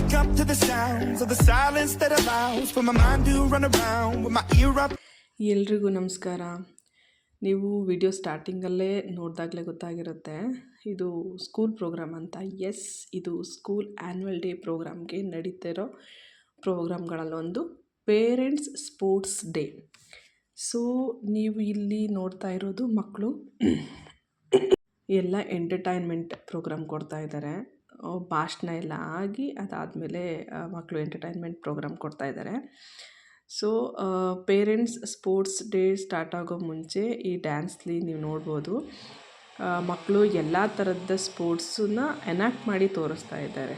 wake up to the sounds of the silence that allows for my mind to run around with my ear up. ಎಲ್ರಿಗೂ ನಮಸ್ಕಾರ. ನೀವು video ಸ್ಟಾರ್ಟಿಂಗಲ್ಲೇ ನೋಡಿದಾಗಲೇ ಗೊತ್ತಾಗಿರುತ್ತೆ ಇದು school program ಅಂತ. Yes, ಇದು ಸ್ಕೂಲ್ ಆ್ಯನ್ಯುವಲ್ ಡೇ ಪ್ರೋಗ್ರಾಮ್ಗೆ ನಡೀತಿರೋ ಪ್ರೋಗ್ರಾಮ್ಗಳಲ್ಲೊಂದು ಪೇರೆಂಟ್ಸ್ ಸ್ಪೋರ್ಟ್ಸ್ ಡೇ. ಸೊ ನೀವು ಇಲ್ಲಿ ನೋಡ್ತಾ ಇರೋದು ಮಕ್ಕಳು ಎಲ್ಲ ಎಂಟರ್ಟೈನ್ಮೆಂಟ್ ಪ್ರೋಗ್ರಾಮ್ ಕೊಡ್ತಾ ಇದ್ದಾರೆ. ಭಾಷಣ ಎಲ್ಲ ಆಗಿ ಅದಾದಮೇಲೆ ಮಕ್ಕಳು ಎಂಟರ್ಟೈನ್ಮೆಂಟ್ ಪ್ರೋಗ್ರಾಮ್ ಕೊಡ್ತಾ ಇದ್ದಾರೆ. So parents sports day start ಆಗೋ ಮುಂಚೆ ಈ ಡ್ಯಾನ್ಸ್ಲಿ ನೀವು ನೋಡ್ಬೋದು ಮಕ್ಕಳು ಎಲ್ಲ ಥರದ ಸ್ಪೋರ್ಟ್ಸನ್ನ ಎನಾಕ್ಟ್ ಮಾಡಿ ತೋರಿಸ್ತಾ ಇದ್ದಾರೆ.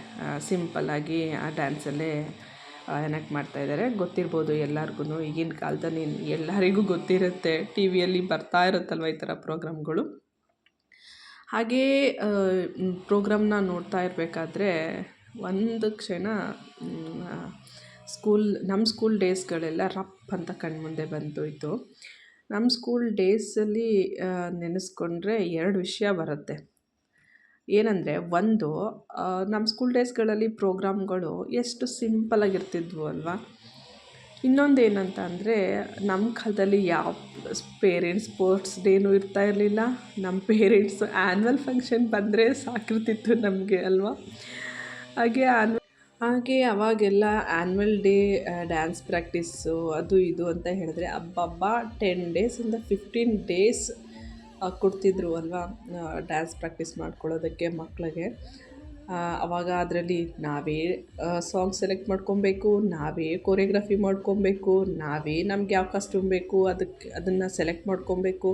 ಸಿಂಪಲ್ಲಾಗಿ ಆ ಡ್ಯಾನ್ಸಲ್ಲೇ ಎನಾಕ್ಟ್ ಮಾಡ್ತಾ ಇದ್ದಾರೆ. ಗೊತ್ತಿರ್ಬೋದು ಎಲ್ಲರಿಗೂ, ಈಗಿನ ಕಾಲದಲ್ಲಿ ಎಲ್ಲರಿಗೂ ಗೊತ್ತಿರುತ್ತೆ, ಟಿ ವಿಯಲ್ಲಿ ಬರ್ತಾ ಇರುತ್ತಲ್ವ ಈ ಥರ ಪ್ರೋಗ್ರಾಮ್ಗಳು. ಹಾಗೇ ಪ್ರೋಗ್ರಾಮ್ನ ನೋಡ್ತಾ ಇರಬೇಕಾದ್ರೆ ಒಂದು ಕ್ಷಣ ನಮ್ಮ ಸ್ಕೂಲ್ ಡೇಸ್ಗಳೆಲ್ಲ ರಪ್ ಅಂತ ಕಣ್ಮುಂದೆ ಬಂದೋಯ್ತು. ನಮ್ಮ ಸ್ಕೂಲ್ ಡೇಸಲ್ಲಿ ನೆನೆಸ್ಕೊಂಡ್ರೆ ಎರಡು ವಿಷಯ ಬರುತ್ತೆ. ಏನಂದರೆ, ಒಂದು, ನಮ್ಮ ಸ್ಕೂಲ್ ಡೇಸ್ಗಳಲ್ಲಿ ಪ್ರೋಗ್ರಾಮ್ಗಳು ಎಷ್ಟು ಸಿಂಪಲಾಗಿರ್ತಿದ್ವು ಅಲ್ವಾ. ಇನ್ನೊಂದು ಏನಂತ ಅಂದರೆ, ನಮ್ಮ ಕಾಲದಲ್ಲಿ ಯಾವ ಪೇರೆಂಟ್ಸ್ ಸ್ಪೋರ್ಟ್ಸ್ ಡೇನೂ ಇರ್ತಾ ಇರಲಿಲ್ಲ. ನಮ್ಮ ಪೇರೆಂಟ್ಸ್ ಆ್ಯನ್ಯುವಲ್ ಫಂಕ್ಷನ್ ಬಂದರೆ ಸಾಕಿರ್ತಿತ್ತು ನಮಗೆ ಅಲ್ವಾ. ಹಾಗೆ ಅವಾಗೆಲ್ಲ ಆ್ಯನ್ಯುವಲ್ ಡೇ ಡ್ಯಾನ್ಸ್ ಪ್ರಾಕ್ಟೀಸು ಅದು ಇದು ಅಂತ ಹೇಳಿದ್ರೆ ಹಬ್ಬ 10 ಡೇಸಿಂದ 15 ಡೇಸ್ ಕೊಡ್ತಿದ್ರು ಅಲ್ವಾ ಡ್ಯಾನ್ಸ್ ಪ್ರಾಕ್ಟೀಸ್ ಮಾಡ್ಕೊಳ್ಳೋದಕ್ಕೆ ಮಕ್ಕಳಿಗೆ. ಆವಾಗ ಅದರಲ್ಲಿ ನಾವೇ ಸಾಂಗ್ ಸೆಲೆಕ್ಟ್ ಮಾಡ್ಕೊಬೇಕು, ನಾವೇ ಕೊರಿಯೋಗ್ರಫಿ ಮಾಡ್ಕೊಬೇಕು, ನಾವೇ ನಮ್ಗೆ ಯಾವ ಕಾಸ್ಟ್ಯೂಮ್ ಬೇಕು ಅದನ್ನು ಸೆಲೆಕ್ಟ್ ಮಾಡ್ಕೊಬೇಕು.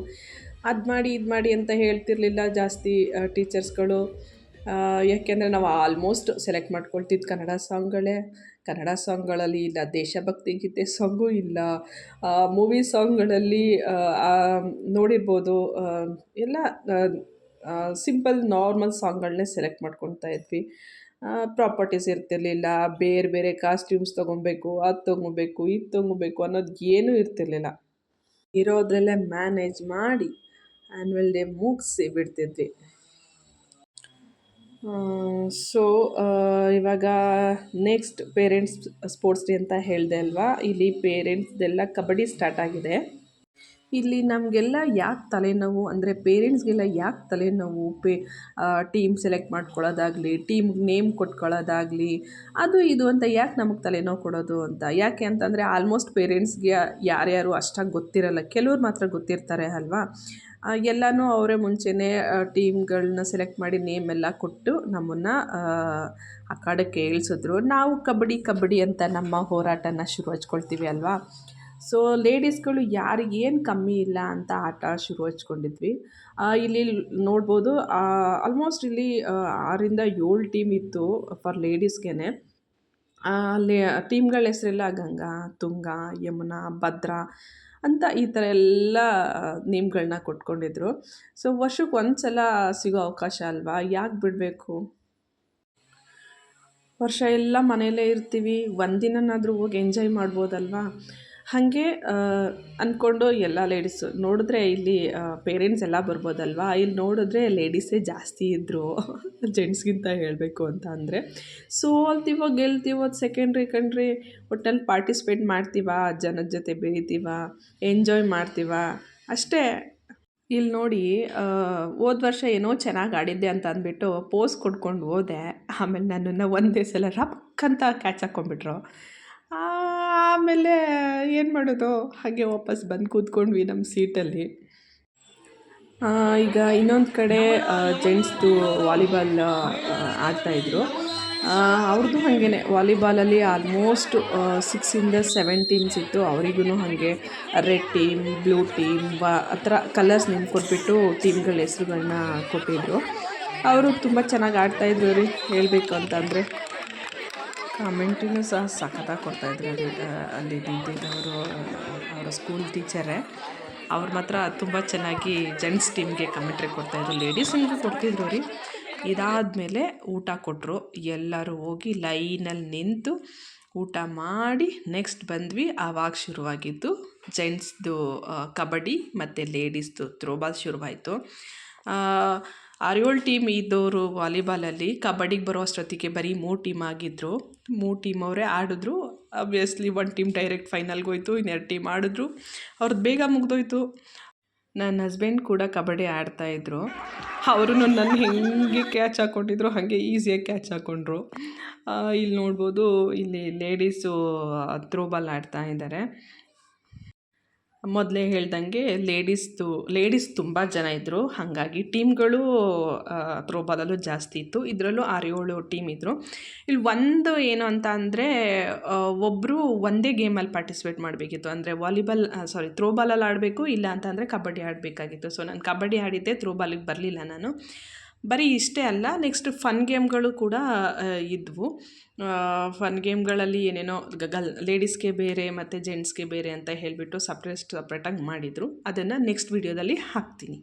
ಅದು ಮಾಡಿ ಇದು ಮಾಡಿ ಅಂತ ಹೇಳ್ತಿರ್ಲಿಲ್ಲ ಜಾಸ್ತಿ ಟೀಚರ್ಸ್ಗಳು. ಯಾಕೆಂದರೆ ನಾವು ಆಲ್ಮೋಸ್ಟ್ ಸೆಲೆಕ್ಟ್ ಮಾಡ್ಕೊಳ್ತಿದ್ದು ಕನ್ನಡ ಸಾಂಗ್ಗಳಲ್ಲಿ ಇಲ್ಲ ದೇಶಭಕ್ತಿ ಗೀತೆ ಸಾಂಗು ಇಲ್ಲ, ಮೂವಿ ಸಾಂಗ್ಗಳಲ್ಲಿ ನೋಡಿರ್ಬೋದು ಎಲ್ಲ ಸಿಂಪಲ್ ನಾರ್ಮಲ್ ಸಾಂಗ್ಗಳನ್ನೇ ಸೆಲೆಕ್ಟ್ ಮಾಡ್ಕೊಳ್ತಾ ಇದ್ವಿ. ಪ್ರಾಪರ್ಟೀಸ್ ಇರ್ತಿರ್ಲಿಲ್ಲ, ಬೇರೆ ಬೇರೆ ಕಾಸ್ಟ್ಯೂಮ್ಸ್ ತೊಗೊಬೇಕು, ಅದು ತೊಗೊಬೇಕು ಇದು ತೊಗೊಬೇಕು ಅನ್ನೋದು ಏನೂ ಇರ್ತಿರ್ಲಿಲ್ಲ. ಇರೋದ್ರಲ್ಲೇ ಮ್ಯಾನೇಜ್ ಮಾಡಿ ಆ್ಯನ್ಯುವಲ್ ಡೇ ಮುಗಿಸಿ ಬಿಡ್ತಿದ್ವಿ. ಸೊ ಇವಾಗ ನೆಕ್ಸ್ಟ್ ಪೇರೆಂಟ್ಸ್ ಸ್ಪೋರ್ಟ್ಸ್ ಡೇ ಅಂತ ಹೇಳಿದೆ ಅಲ್ವಾ. ಇಲ್ಲಿ ಪೇರೆಂಟ್ಸ್ದೆಲ್ಲ ಕಬಡ್ಡಿ ಸ್ಟಾರ್ಟ್ ಆಗಿದೆ. ಇಲ್ಲಿ ನಮಗೆಲ್ಲ ಯಾಕೆ ತಲೆನೋವು ಅಂದರೆ, ಪೇರೆಂಟ್ಸ್ಗೆಲ್ಲ ಯಾಕೆ ತಲೆನೋವು, ಟೀಮ್ ಸೆಲೆಕ್ಟ್ ಮಾಡ್ಕೊಳ್ಳೋದಾಗಲಿ, ಟೀಮ್ಗೆ ನೇಮ್ ಕೊಟ್ಕೊಳ್ಳೋದಾಗಲಿ, ಅದು ಇದು ಅಂತ ಯಾಕೆ ನಮಗೆ ತಲೆನೋವು ಕೊಡೋದು ಅಂತ. ಯಾಕೆ ಅಂತಂದರೆ, ಆಲ್ಮೋಸ್ಟ್ ಪೇರೆಂಟ್ಸ್ಗೆ ಯಾರ್ಯಾರು ಅಷ್ಟಾಗಿ ಗೊತ್ತಿರಲ್ಲ, ಕೆಲವ್ರು ಮಾತ್ರ ಗೊತ್ತಿರ್ತಾರೆ ಅಲ್ವಾ. ಎಲ್ಲನೂ ಅವರೇ ಮುಂಚೆನೇ ಟೀಮ್ಗಳನ್ನ ಸೆಲೆಕ್ಟ್ ಮಾಡಿ ನೇಮ್ ಎಲ್ಲ ಕೊಟ್ಟು ನಮ್ಮನ್ನು ಅಖಾಡಕ್ಕೆ ಇಳಿಸಿದ್ರು. ನಾವು ಕಬಡ್ಡಿ ಅಂತ ನಮ್ಮ ಹೋರಾಟನ ಶುರು ಹಚ್ಕೊಳ್ತೀವಿ ಅಲ್ವಾ. ಸೊ ಲೇಡೀಸ್ಗಳು ಯಾರಿಗೇನು ಕಮ್ಮಿ ಇಲ್ಲ ಅಂತ ಆಟ ಶುರು ಹಚ್ಕೊಂಡಿದ್ವಿ. ಇಲ್ಲಿ ನೋಡ್ಬೋದು ಆಲ್ಮೋಸ್ಟ್ ಇಲ್ಲಿ 6-7 ಟೀಮ್ ಇತ್ತು ಫಾರ್ ಲೇಡೀಸ್ಗೆ. ಅಲ್ಲಿ ಟೀಮ್ಗಳ ಹೆಸರೆಲ್ಲ ಗಂಗಾ, ತುಂಗಾ, ಯಮುನಾ, ಭದ್ರಾ ಅಂತ ಈ ಥರ ಎಲ್ಲ ನೇಮ್ಗಳನ್ನ ಕೊಟ್ಕೊಂಡಿದ್ರು. ಸೊ ವರ್ಷಕ್ಕೆ ಒಂದು ಸಲ ಸಿಗೋ ಅವಕಾಶ ಅಲ್ವಾ, ಯಾಕೆ ಬಿಡಬೇಕು. ವರ್ಷ ಎಲ್ಲ ಮನೆಯಲ್ಲೇ ಇರ್ತೀವಿ, ಒಂದಿನಾದರೂ ಹೋಗಿ ಎಂಜಾಯ್ ಮಾಡ್ಬೋದಲ್ವಾ. ಹಾಗೆ ಅಂದ್ಕೊಂಡು ಎಲ್ಲ ಲೇಡೀಸು ನೋಡಿದ್ರೆ ಇಲ್ಲಿ ಪೇರೆಂಟ್ಸ್ ಎಲ್ಲ ಬರ್ಬೋದಲ್ವಾ. ಇಲ್ಲಿ ನೋಡಿದ್ರೆ ಲೇಡೀಸೇ ಜಾಸ್ತಿ ಇದ್ದರು ಜೆಂಟ್ಸ್ಗಿಂತ ಹೇಳಬೇಕು ಅಂತ ಅಂದರೆ. ಸೋಲ್ತೀವೋ ಗೆಲ್ತೀವೋ ಸೆಕೆಂಡ್ರಿ ಒಟ್ಟಲ್ಲಿ ಪಾರ್ಟಿಸಿಪೇಟ್ ಮಾಡ್ತೀವ, ಜನದ ಜೊತೆ ಬೆರಿತೀವ, ಎಂಜಾಯ್ ಮಾಡ್ತೀವ ಅಷ್ಟೇ. ಇಲ್ಲಿ ನೋಡಿ, ಹೋದ ವರ್ಷ ಏನೋ ಚೆನ್ನಾಗಿ ಆಡಿದ್ದೆ ಅಂತ ಅಂದ್ಬಿಟ್ಟು ಪೋಸ್ ಕೊಡ್ಕೊಂಡು ಹೋದೆ. ಆಮೇಲೆ ನನ್ನನ್ನು ಒಂದೇ ಸಲ ರಕ್ಕಂತ ಕ್ಯಾಚ್ ಹಾಕ್ಕೊಂಡ್ಬಿಟ್ರು. ಆಮೇಲೆ ಏನು ಮಾಡೋದು, ಹಾಗೆ ವಾಪಸ್ ಬಂದು ಕೂತ್ಕೊಂಡ್ವಿ ನಮ್ಮ ಸೀಟಲ್ಲಿ. ಈಗ ಇನ್ನೊಂದು ಕಡೆ ಜೆಂಟ್ಸ್ದು ವಾಲಿಬಾಲ್ ಆಡ್ತಾಯಿದ್ರು. ಅವ್ರದ್ದು ಹಾಗೇ ವಾಲಿಬಾಲಲ್ಲಿ ಆಲ್ಮೋಸ್ಟ್ 6-7 ಟೀಮ್ಸ್ ಇತ್ತು. ಅವರಿಗೂ ಹಾಗೆ ರೆಡ್ ಟೀಮ್, ಬ್ಲೂ ಟೀಮ್ ಆ ಥರ ಕಲರ್ಸ್ ನೇಮ್ ಕೊಟ್ಬಿಟ್ಟು ಟೀಮ್ಗಳ ಹೆಸ್ರುಗಳನ್ನ ಕೊಟ್ಟಿದ್ರು. ಅವರು ತುಂಬ ಚೆನ್ನಾಗಿ ಆಡ್ತಾಯಿದ್ರು ರೀ, ಹೇಳಬೇಕು ಅಂತಂದರೆ. ಕಾಮೆಂಟಿನೂ ಸಹ ಸಖತ್ತಾಗಿ ಕೊಡ್ತಾಯಿದ್ರು. ಅಲ್ಲಿ ನಿಂತಿದ್ದವರು ಅವರ ಸ್ಕೂಲ್ ಟೀಚರೇ. ಅವ್ರು ಮಾತ್ರ ತುಂಬ ಚೆನ್ನಾಗಿ ಜೆಂಟ್ಸ್ ಟೀಮ್ಗೆ ಕಮೆಂಟ್ರಿ ಕೊಡ್ತಾಯಿದ್ರು, ಲೇಡೀಸಿಗೂ ಕೊಡ್ತಿದ್ರು ರೀ. ಇದಾದಮೇಲೆ ಊಟ ಕೊಟ್ಟರು. ಎಲ್ಲರೂ ಹೋಗಿ ಲೈನಲ್ಲಿ ನಿಂತು ಊಟ ಮಾಡಿ ನೆಕ್ಸ್ಟ್ ಬಂದ್ವಿ. ಆವಾಗ ಶುರುವಾಗಿದ್ದು ಜೆಂಟ್ಸ್ದು ಕಬಡ್ಡಿ ಮತ್ತು ಲೇಡೀಸ್ದು ಥ್ರೋಬಾಲ್ ಶುರುವಾಯಿತು. 6-7 ಟೀಮ್ ಇದ್ದವರು ವಾಲಿಬಾಲಲ್ಲಿ ಕಬಡ್ಡಿಗೆ ಬರೋ ಅಷ್ಟೊತ್ತಿಗೆ ಬರೀ 3 ಟೀಮ್ ಆಗಿದ್ದರು. 3 ಟೀಮ್ ಅವರೇ ಆಡಿದ್ರು. ಆಬ್ವಿಯಸ್ಲಿ 1 ಟೀಮ್ ಡೈರೆಕ್ಟ್ ಫೈನಲ್ಗೆ ಹೋಯ್ತು, ಇನ್ನೆರಡು ಟೀಮ್ ಆಡಿದ್ರು, ಅವ್ರದ್ದು ಬೇಗ ಮುಗ್ದೋಯ್ತು. ನನ್ನ ಹಸ್ಬೆಂಡ್ ಕೂಡ ಕಬಡ್ಡಿ ಆಡ್ತಾಯಿದ್ರು. ಅವರು ನನ್ನ ಹೆಂಗೆ ಕ್ಯಾಚ್ ಹಾಕ್ಕೊಂಡಿದ್ರು ಹಾಗೆ ಈಸಿಯಾಗಿ ಕ್ಯಾಚ್ ಹಾಕ್ಕೊಂಡ್ರು. ಇಲ್ಲಿ ನೋಡ್ಬೋದು, ಇಲ್ಲಿ ಲೇಡೀಸು ಥ್ರೋಬಾಲ್ ಆಡ್ತಾ ಇದ್ದಾರೆ. ಮೊದಲೇ ಹೇಳ್ದಂಗೆ ಲೇಡೀಸ್ ತುಂಬ ಜನ ಇದ್ದರು, ಹಾಗಾಗಿ ಟೀಮ್ಗಳು ಥ್ರೋಬಾಲಲ್ಲೂ ಜಾಸ್ತಿ ಇತ್ತು. ಇದರಲ್ಲೂ 6-7 ಟೀಮ್ ಇದ್ದರು. ಇಲ್ಲಿ ಒಂದು ಏನು ಅಂತ ಅಂದರೆ, ಒಬ್ಬರು ಒಂದೇ ಗೇಮಲ್ಲಿ ಪಾರ್ಟಿಸಿಪೇಟ್ ಮಾಡಬೇಕಿತ್ತು. ಅಂದರೆ ಥ್ರೋಬಾಲಲ್ಲಿ ಆಡಬೇಕು, ಇಲ್ಲ ಅಂತಂದರೆ ಕಬಡ್ಡಿ ಆಡಬೇಕಾಗಿತ್ತು. ಸೊ ನಾನು ಕಬಡ್ಡಿ ಆಡಿದ್ದೆ, ಥ್ರೋಬಾಲಿಗೆ ಬರಲಿಲ್ಲ ನಾನು. ಬರೀ ಇಷ್ಟೇ ಅಲ್ಲ, ನೆಕ್ಸ್ಟ್ ಫನ್ ಗೇಮ್ಗಳು ಕೂಡ ಇದ್ವು. ಫನ್ ಗೇಮ್ಗಳಲ್ಲಿ ಏನೇನೋ ಲೇಡೀಸ್ಗೆ ಬೇರೆ ಮತ್ತು ಜೆಂಟ್ಸ್ಗೆ ಬೇರೆ ಅಂತ ಹೇಳಿಬಿಟ್ಟು ಸಪ್ರೇಟಾಗಿ ಮಾಡಿದರು. ಅದನ್ನು ನೆಕ್ಸ್ಟ್ ವೀಡಿಯೋದಲ್ಲಿ ಹಾಕ್ತೀನಿ.